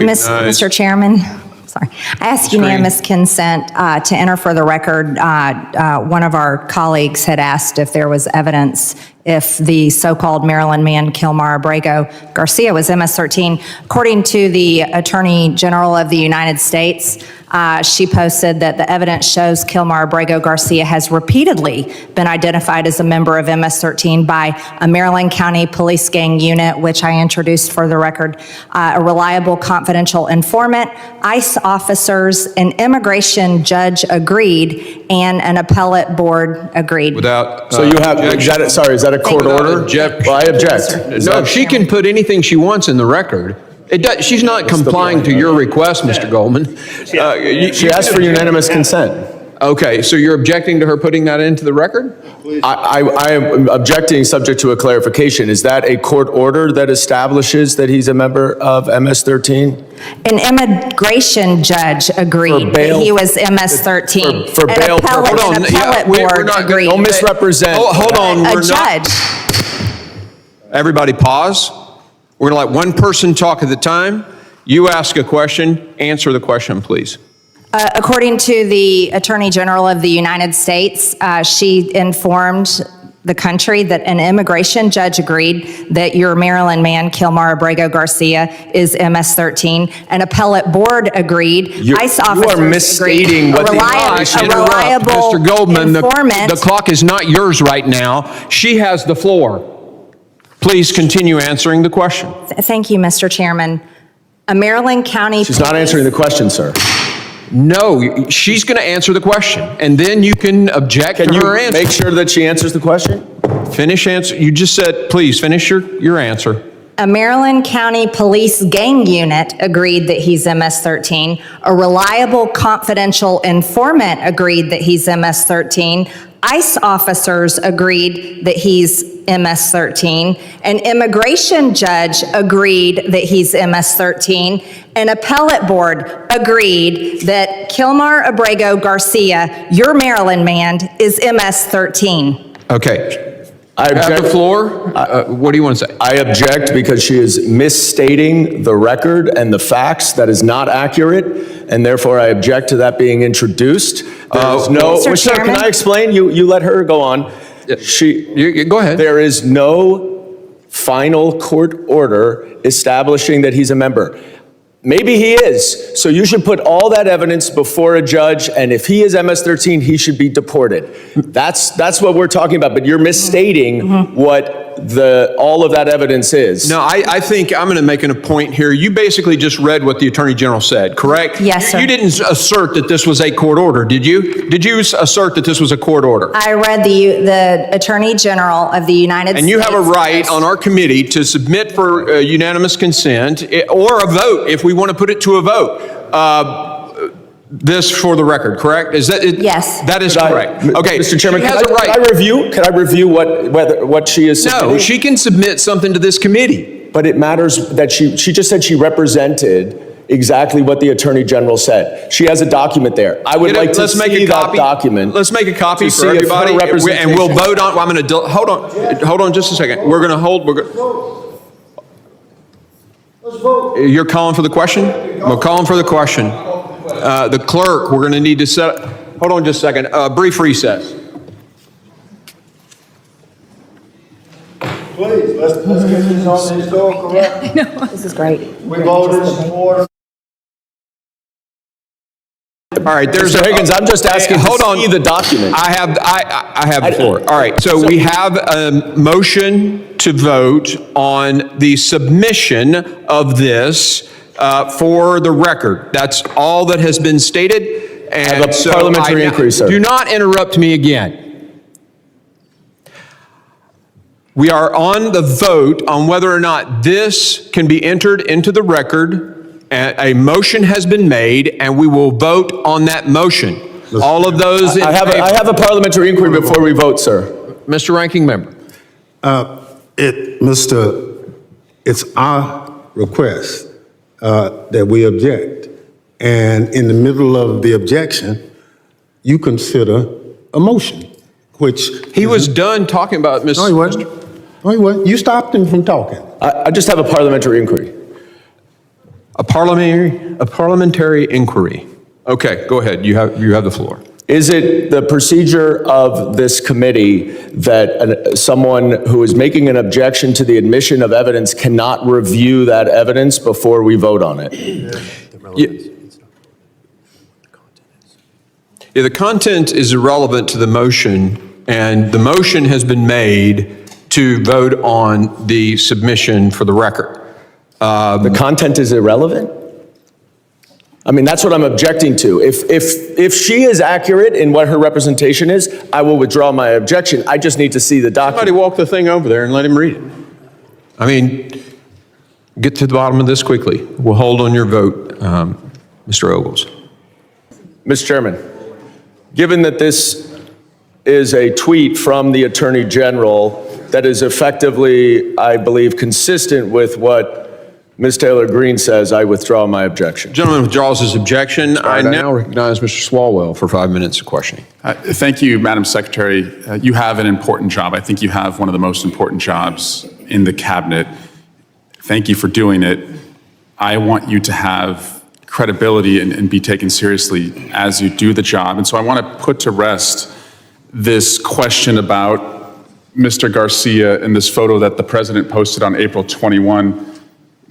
Mr. Chairman, sorry. I ask unanimous consent to enter for the record. One of our colleagues had asked if there was evidence if the so-called Maryland man, Kilmar Abrego Garcia, was MS-13. According to the Attorney General of the United States, she posted that the evidence shows Kilmar Abrego Garcia has repeatedly been identified as a member of MS-13 by a Maryland County Police Gang unit, which I introduced for the record, a reliable confidential informant, ICE officers, an immigration judge agreed, and an appellate board agreed. Without So you have, is that a court order? Objection. Well, I object. No, she can put anything she wants in the record. She's not complying to your request, Mr. Goldman. She asked for unanimous consent. Okay, so you're objecting to her putting that into the record? I am objecting subject to a clarification. Is that a court order that establishes that he's a member of MS-13? An immigration judge agreed that he was MS-13. For bail An appellate board agreed. Don't misrepresent. Hold on. A judge. Everybody pause. We're going to let one person talk at a time. You ask a question. Answer the question, please. According to the Attorney General of the United States, she informed the country that an immigration judge agreed that your Maryland man, Kilmar Abrego Garcia, is MS-13. An appellate board agreed. ICE officers you are misstating agreed. what A reliable Mr. Goldman, informant. the clock is not yours right now. She has the floor. Please continue answering the question. Thank you, Mr. Chairman. A Maryland County She's not answering the question, sir. No, she's going to answer the question, and then you can object to her answer. Make sure that she answers the question? Finish answer. You just said, please finish your answer. A Maryland County Police Gang unit agreed that he's MS-13. A reliable confidential informant agreed that he's MS-13. ICE officers agreed that he's MS-13. An immigration judge agreed that he's MS-13. An appellate board agreed that Kilmar Abrego Garcia, your Maryland man, is MS-13. Okay. I object. Have the floor. What do you want to say? I object because she is misstating the record and the facts. That is not accurate, and therefore I object to that being introduced. There's no. Mr. Sir, can Chairman? I explain? You let her go on. Go ahead. There is no final court order establishing that he's a member. Maybe he is. So you should put all that evidence before a judge, and if he is MS-13, he should be deported. That's what we're talking about, but you're misstating what all of that evidence is. No, I think I'm going to make a point here. You basically just read what the Attorney General said, correct? Yes, sir. You didn't assert that this was a court order, did you? Did you assert that this was a court order? I read the Attorney General of the United States. And you have a right on our committee to submit for unanimous consent or a vote if we want to put it to a vote. This for the record, correct? Is that it? Yes. That is correct. Okay, Mr. Chairman, she has a right. Can I review what she is submitting? No, she can submit something to this committee. But it matters that she just said she represented exactly what the Attorney General said. She has a document there. I would like to see that document. Let's make a copy for see if everybody, her representation- and we'll vote on. I'm going to hold on just a second. We're going to hold. Let's vote. You're calling for the question? We're calling for the question. The clerk, we're going to need to set. Hold on just a second. Brief recess. Please, let's get this on the historical record. This is great. We voted in support. All right, there's Mr. Higgins, I'm just asking hold to on. see the document. I have the floor. All right, so we have a motion to vote on the submission of this for the record. That's all that has been stated. And I have a parliamentary inquiry, sir. Do not interrupt me again. We are on the vote on whether or not this can be entered into the record. A motion has been made, and we will vote on that motion. All of those in favor. I have a parliamentary inquiry before we vote, sir. Mr. Ranking Member. It's our request that we object. And in the middle of the objection, you consider a motion, which... He was done talking about Ms. No, he wasn't. No, he wasn't. You stopped him from talking. I just have a parliamentary inquiry. A parliamentary inquiry. Okay, go ahead. You have the floor. Is it the procedure of this committee that someone who is making an objection to the admission of evidence cannot review that evidence before we vote on it? Yeah, the content is irrelevant to the motion, and the motion has been made to vote on the submission for the record. The content is irrelevant? I mean, that's what I'm objecting to. If she is accurate in what her representation is, I will withdraw my objection. I just need to see the document. Somebody walk the thing over there and let him read it. I mean, get to the bottom of this quickly. We'll hold on your vote, Mr. Ogles. Mr. Chairman, given that this is a tweet from the Attorney General that is effectively, I believe, consistent with what Ms. Taylor Greene says, I withdraw my objection. Gentleman withdraws his objection. I now recognize Mr. Swalwell for 5 minutes of questioning. Thank you, Madam Secretary. You have an important job. I think you have one of the most important jobs in the cabinet. Thank you for doing it. I want you to have credibility and be taken seriously as you do the job. And so I want to put to rest this question about Mr. Garcia and this photo that the president posted on April 21.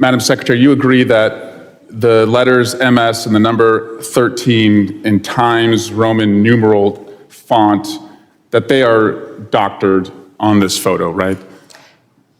Madam Secretary, you agree that the letters MS and the number 13 in Times Roman numeral font, that they are doctored on this photo, right?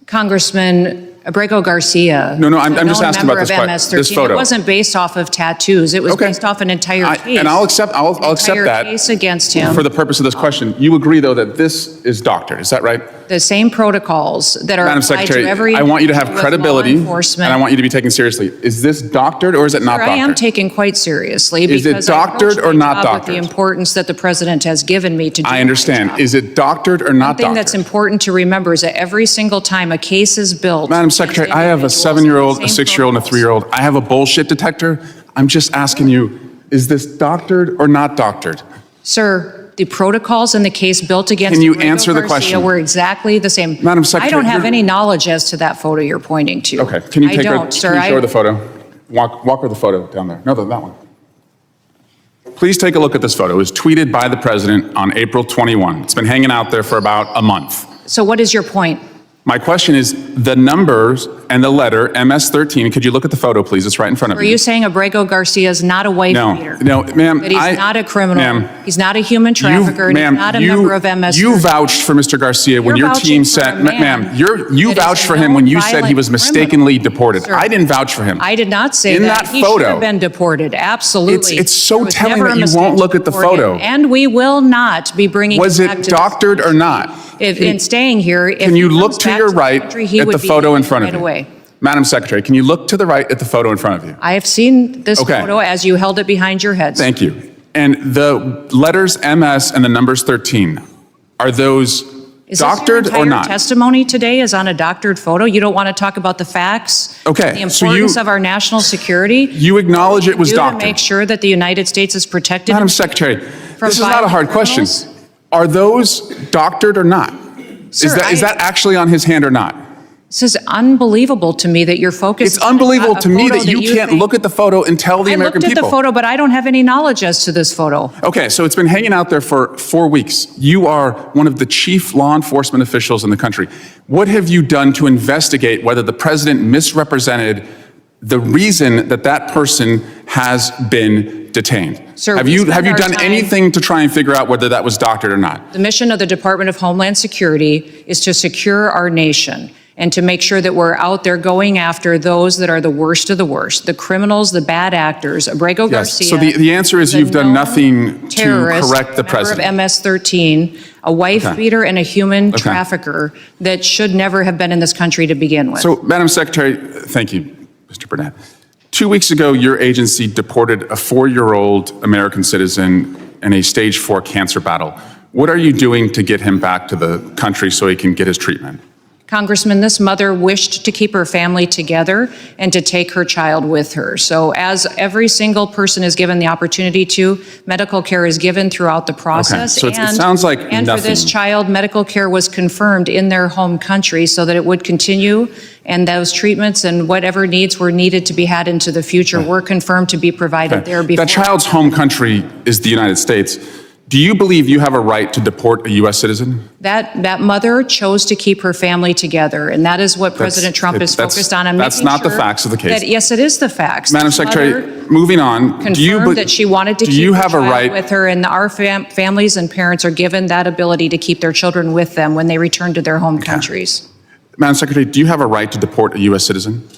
Congressman Abrego Garcia. No, I'm just asking about this photo. It wasn't based off of tattoos. It was based off an entire case. And I'll accept that. Case against him. For the purpose of this question, you agree, though, that this is doctored, is that right? The same protocols that are Madam applied Secretary, to every I want you to have with law credibility, and enforcement. I want you to be taken seriously. Is this doctored or is it not Sir, doctored? I am taken quite seriously Is it because I doctored approach or my not job doctored? with the importance that the president has given me to do I my understand. job. Is it doctored or not One thing doctored? that's important to remember is that every single time a case is built. Madam Secretary, I have a 7-year-old, a 6-year-old, and a 3-year-old. I have a bullshit detector. I'm just asking you, is this doctored or not doctored? Sir, the protocols in the case built against Can you Abrego answer the Garcia question? were exactly the same. Madam Secretary, I don't have you're- any knowledge as to that photo you're pointing to. Okay, can you I take her, don't, sir. can you show her the photo? Walk her the photo down there. No, that one. Please take a look at this photo. It was tweeted by the president on April 21. It's been hanging out there for about a month. So what is your point? My question is the numbers and the letter MS-13. Could you look at the photo, please? It's right in front of Are you. you saying Abrego Garcia is not a wife beater? No, ma'am. That he's not a criminal? Ma'am, He's not a human trafficker? And he's not a member of MS-13? You vouched for Mr. Garcia when You're your vouching team for said, a man ma'am, you that is vouched a for him when known you said he was violent mistakenly deported. Sir, I didn't vouch for him. I did not say In that. that He should photo- have been deported, absolutely. It's so There was telling never that a you mistake won't to look at the deport him, photo. And we will not be bringing Was him back it to doctored or not? in staying here. If Can he you comes look to back your the right country, he at would the be photo in deported front of right you? away. Madam Secretary, can you look to the right at the photo in front of you? I have seen this Okay. photo as you held it behind your head. Thank you. And the letters MS and the numbers 13, are those Is doctored this your or entire not? testimony today is on a doctored photo? You don't want to talk about the facts? Okay, The so importance of our national security? You acknowledge it was Do to doctored. make sure that the United States is protected? Madam Secretary, from this is not a hard violent question. criminals? Are those doctored or not? Sir, is that actually on his hand or not? This is unbelievable to me that you're focused. It's unbelievable on a to me photo that you can't think- look at the photo and tell the I American looked at people. the photo, but I don't have any knowledge as to this photo. Okay, so it's been hanging out there for 4 weeks. You are one of the chief law enforcement officials in the country. What have you done to investigate whether the president misrepresented the reason that that person has been detained? Sir, have we you spend our done time- anything to try and figure out whether that was doctored or not? The mission of the Department of Homeland Security is to secure our nation and to make sure that we're out there going after those that are the worst of the worst, the criminals, the bad actors. Abrego Yes. Garcia. So the answer is a you've done known nothing to terrorist, correct the member president. of MS-13, a wife Okay. beater and a human Okay. trafficker that should never have been in this country to begin with. So, Madam Secretary, thank you, Mr. Burnett. 2 weeks ago, your agency deported a 4-year-old American citizen in a stage 4 cancer battle. What are you doing to get him back to the country so he can get his treatment? Congressman, this mother wished to keep her family together and to take her child with her. So as every single person is given the opportunity to, medical care is given throughout the process. So it sounds like And for this nothing. child, medical care was confirmed in their home country so that it would continue, and those treatments and whatever needs were needed to be had into the future were confirmed to be provided there before. That child's home country is the United States. Do you believe you have a right to deport a U.S. citizen? That mother chose to keep her family together, and that is what President Trump is focused on. That's not the facts of the case. Yes, it is the facts. Madam This Secretary, mother moving on, do you confirmed that she wanted to do keep you her have a child right with her, and our families and parents are given that ability to keep their children with them when they return to their home countries. Madam Secretary, do you have a right to deport a U.S. citizen?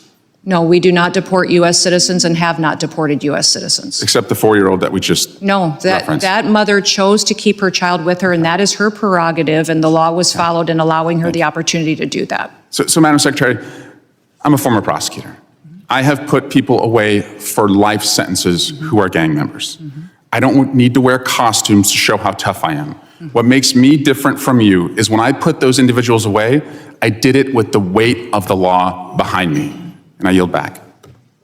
No, we do not deport U.S. citizens and have not deported U.S. citizens. Except the 4-year-old that we just No, referenced. that mother chose to keep her child with her, and that is her prerogative, and the law was followed in allowing her the opportunity to do that. So, Madam Secretary, I'm a former prosecutor. I have put people away for life sentences who are gang members. I don't need to wear costumes to show how tough I am. What makes me different from you is when I put those individuals away, I did it with the weight of the law behind me. And I yield back.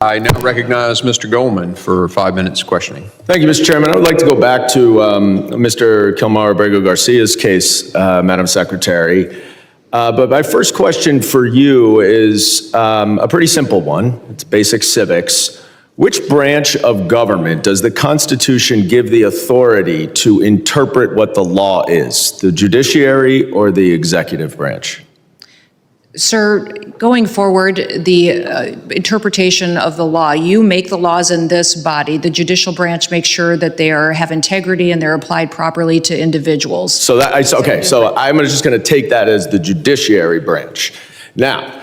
I now recognize Mr. Goldman for 5 minutes questioning. Thank you, Mr. Chairman. I would like to go back to Mr. Kilmar Abrego Garcia's case, Madam Secretary. But my first question for you is a pretty simple one. It's basic civics. Which branch of government does the Constitution give the authority to interpret what the law is, the judiciary or the executive branch? Sir, going forward, the interpretation of the law, you make the laws in this body. The judicial branch makes sure that they have integrity and they're applied properly to individuals. So I'm just going to take that as the judiciary branch. Now,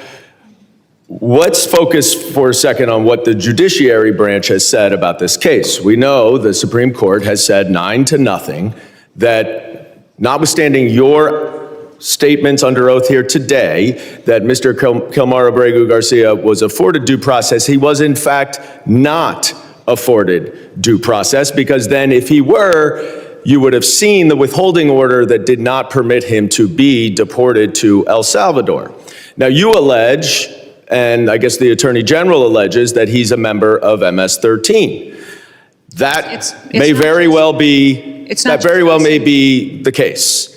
let's focus for a second on what the judiciary branch has said about this case. We know the Supreme Court has said 9-0 that notwithstanding your statements under oath here today that Mr. Kilmar Abrego Garcia was afforded due process, he was in fact not afforded due process, because then if he were, you would have seen the withholding order that did not permit him to be deported to El Salvador. Now you allege, and I guess the Attorney General alleges, that he's a member of MS-13. That may very well be the case.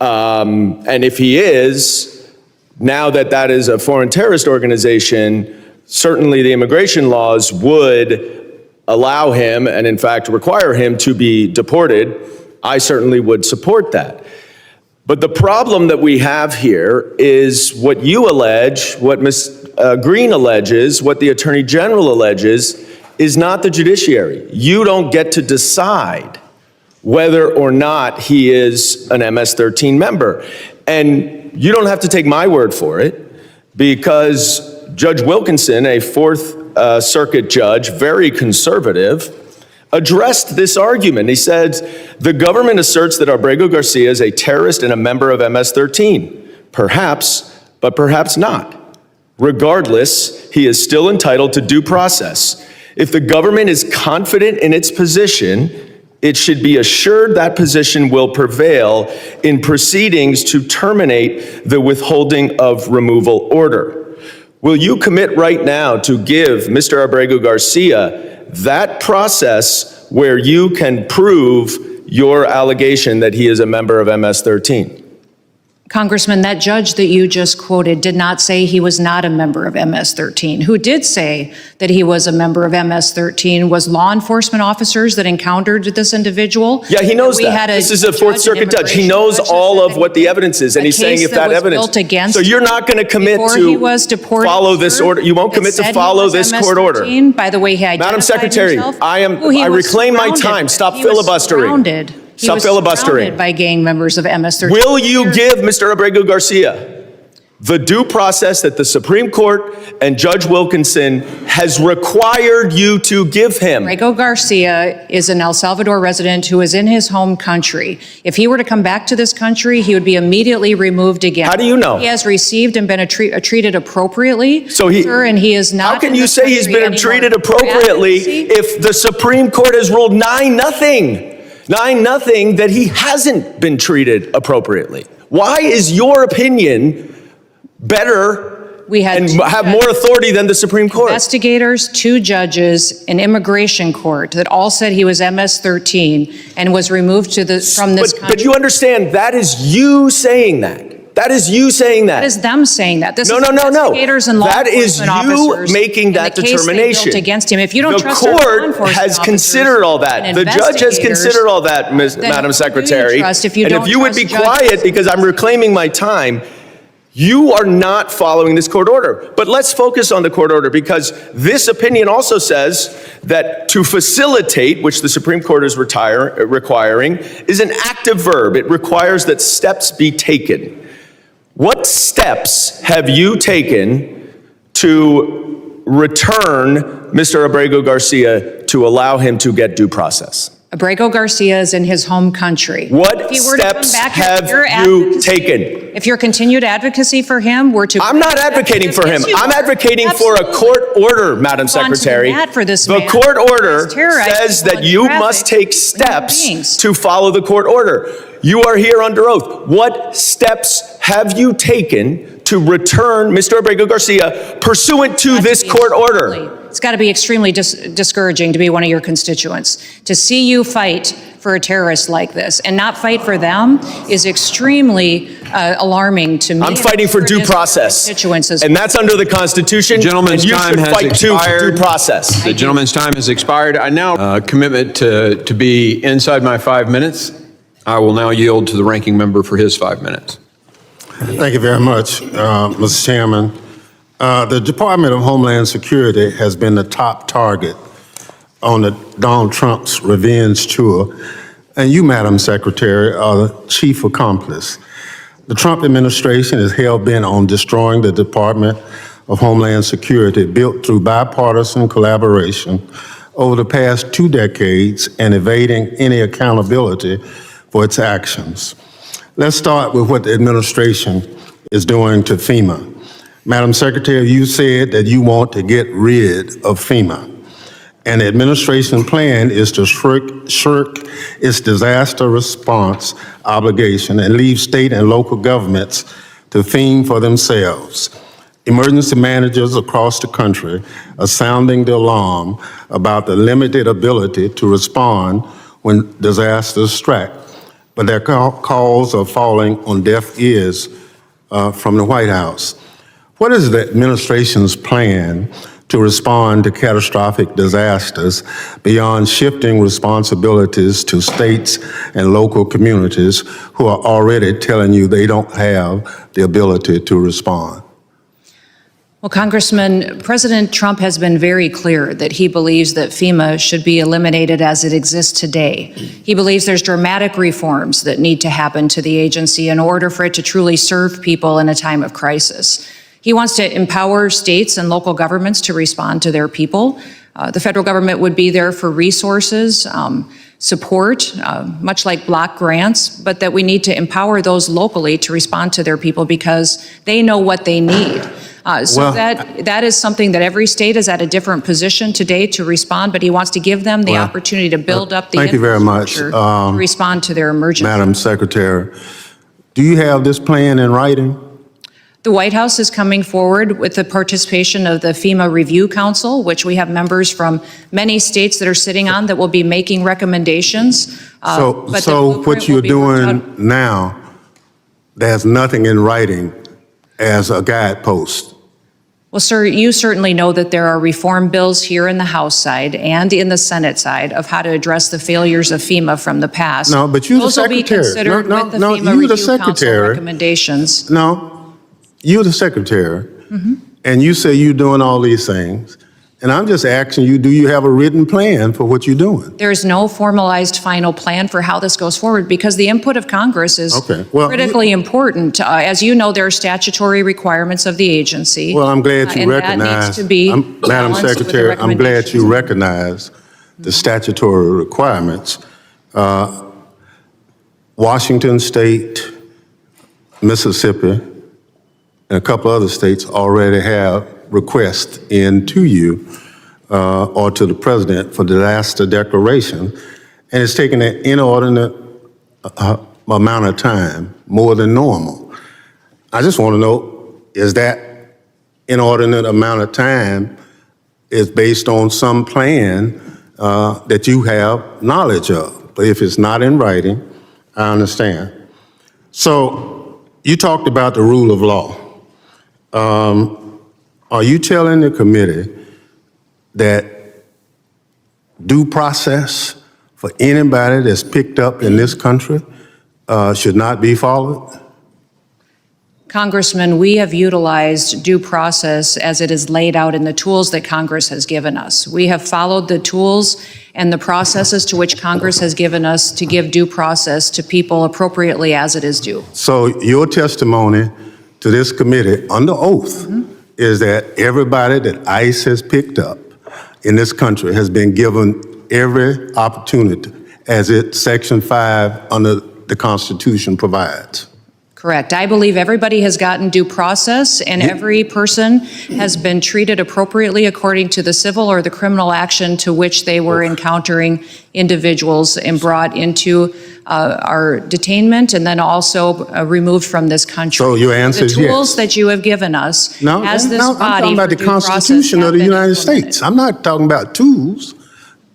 And if he is, now that is a foreign terrorist organization, certainly the immigration laws would allow him, and in fact require him, to be deported. I certainly would support that. But the problem that we have here is what you allege, what Ms. Green alleges, what the Attorney General alleges, is not the judiciary. You don't get to decide whether or not he is an MS-13 member. And you don't have to take my word for it, because Judge Wilkinson, a Fourth Circuit judge, very conservative, addressed this argument. He said, the government asserts that Abrego Garcia is a terrorist and a member of MS-13. Perhaps, but perhaps not. Regardless, he is still entitled to due process. If the government is confident in its position, it should be assured that position will prevail in proceedings to terminate the withholding of removal order. Will you commit right now to give Mr. Abrego Garcia that process where you can prove your allegation that he is a member of MS-13? Congressman, that judge that you just quoted did not say he was not a member of MS-13. Who did say that he was a member of MS-13 was law enforcement officers that encountered this individual. Yeah, he knows that. This is a Fourth Circuit judge. He knows all of what the evidence is, and he's saying if that evidence. So you're not going to commit to follow this order. You won't commit to follow this court order. By the way, he identified Madam Secretary, himself. I reclaim my time. Stop filibustering. Stop filibustering. He was surrounded by gang members of MS-13. Will you give Mr. Abrego Garcia the due process that the Supreme Court and Judge Wilkinson has required you to give him? Abrego Garcia is an El Salvador resident who is in his home country. If he were to come back to this country, he would be immediately removed again. How do you know? He has received and been treated appropriately, so sir, and he is not. How can you say he's been treated appropriately if the Supreme Court has ruled 9-0? 9-0 that he hasn't been treated appropriately? Why is your opinion better We had and two have more authority than the Supreme Court. investigators, 2 judges, an immigration court that all said he was MS-13 and was removed from this country. But you understand, that is you saying that. That is you saying that. That is them saying that. This No, is no, no, no. investigators and law That is enforcement you officers making that in the case they determination. built against him. If you don't The trust our law court enforcement has officers considered all that. and The judge has investigators, considered all that, then Madam who do you Secretary. trust if you And don't if you would be trust judges? quiet, because I'm reclaiming my time, you are not following this court order. But let's focus on the court order, because this opinion also says that to facilitate, which the Supreme Court is requiring, is an active verb. It requires that steps be taken. What steps have you taken to return Mr. Abrego Garcia to allow him to get due process? Abrego Garcia is in his home country. What If he were to come steps back, have your you advocacy- taken? If your continued advocacy for him were to... I'm not advocating for him. Yes, you I'm are. advocating for a Absolutely. court order, Madam Gone to the Secretary. mat for this The man. court order He's terrorized says people that in you traffic must take and human steps beings. to follow the court order. You are here under oath. What steps have you taken to return Mr. Abrego Garcia pursuant to this court order? It's got to be extremely discouraging to be one of your constituents. To see you fight for a terrorist like this and not fight for them is extremely alarming to me. I'm fighting for due process. Constituents as And that's under the Constitution. Gentleman's and you time should has fight due expired. process. The gentleman's time has expired. I now commitment to be inside my 5 minutes. I will now yield to the ranking member for his 5 minutes. Thank you very much, Mr. Chairman. The Department of Homeland Security has been the top target on the Donald Trump's revenge tour, and you, Madam Secretary, are the chief accomplice. The Trump administration is hell-bent on destroying the Department of Homeland Security, built through bipartisan collaboration over the past 2 decades and evading any accountability for its actions. Let's start with what the administration is doing to FEMA. Madam Secretary, you said that you want to get rid of FEMA. And the administration plan is to shirk its disaster response obligation and leave state and local governments to fend for themselves. Emergency managers across the country are sounding the alarm about the limited ability to respond when disasters strike, but their calls are falling on deaf ears from the White House. What is the administration's plan to respond to catastrophic disasters beyond shifting responsibilities to states and local communities who are already telling you they don't have the ability to respond? Well, Congressman, President Trump has been very clear that he believes that FEMA should be eliminated as it exists today. He believes there's dramatic reforms that need to happen to the agency in order for it to truly serve people in a time of crisis. He wants to empower states and local governments to respond to their people. The federal government would be there for resources, support, much like block grants, but that we need to empower those locally to respond to their people because they know what they need. That is something that every state is at a different position today to respond, but he wants to give them the opportunity to build up the thank you very much. infrastructure to respond to their emergency. Madam Secretary, do you have this plan in writing? The White House is coming forward with the participation of the FEMA Review Council, which we have members from many states that are sitting on that will be making recommendations. So but the blueprint what you're will be worked doing out. now, there's nothing in writing as a guidepost. Well, sir, you certainly know that there are reform bills here in the House side and in the Senate side of how to address the failures of FEMA from the past. No, but you're the Those will be secretary. considered No, with the no, FEMA you're the Review Council secretary. recommendations. No, you're the secretary, and you say you're doing all these things, and I'm just asking you, do you have a written plan for what you're doing? There is no formalized final plan for how this goes forward because the input of Congress is Okay, well, critically important. As you know, there are statutory requirements of the agency. Well, I'm glad you and that recognize, needs to be Madam balanced with the Secretary, I'm glad you recommendations. recognize the statutory requirements. Washington State, Mississippi, and a couple other states already have requests in to you or to the president for disaster declaration, and it's taken an inordinate amount of time, more than normal. I just want to know, is that inordinate amount of time is based on some plan that you have knowledge of. But if it's not in writing, I understand. So you talked about the rule of law. Are you telling the committee that due process for anybody that's picked up in this country should not be followed? Congressman, we have utilized due process as it is laid out in the tools that Congress has given us. We have followed the tools and the processes to which Congress has given us to give due process to people appropriately as it is due. So your testimony to this committee under oath is that everybody that ICE has picked up in this country has been given every opportunity as Section 5 under the Constitution provides. Correct. I believe everybody has gotten due process and every person has been treated appropriately according to the civil or the criminal action to which they were encountering individuals and brought into our detainment and then also removed from this country. So your answer is yes. The tools that you have given us as this I'm body talking about for the due process Constitution of have the been United implemented. States. I'm not talking about tools.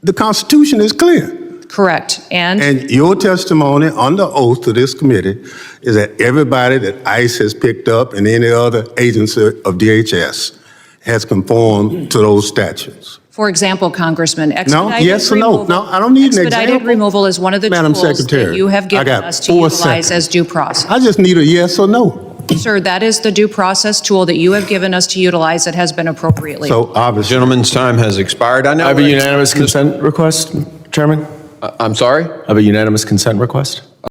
The Constitution is clear. Correct. And your testimony under oath to this committee is that everybody that ICE has picked up and any other agency of DHS has conformed to those statutes. For example, Congressman, expedited yes or no? removal. No, I don't need an Expedited example. removal is one of the Madam tools Secretary, that you have I given got us to 4 utilize seconds. as due process. I just need a yes or no. Sir, that is the due process tool that you have given us to utilize that has been appropriately. So obviously, Gentleman's time has expired. I know. I have a unanimous consent request, Chairman. I'm sorry? I have a unanimous consent request.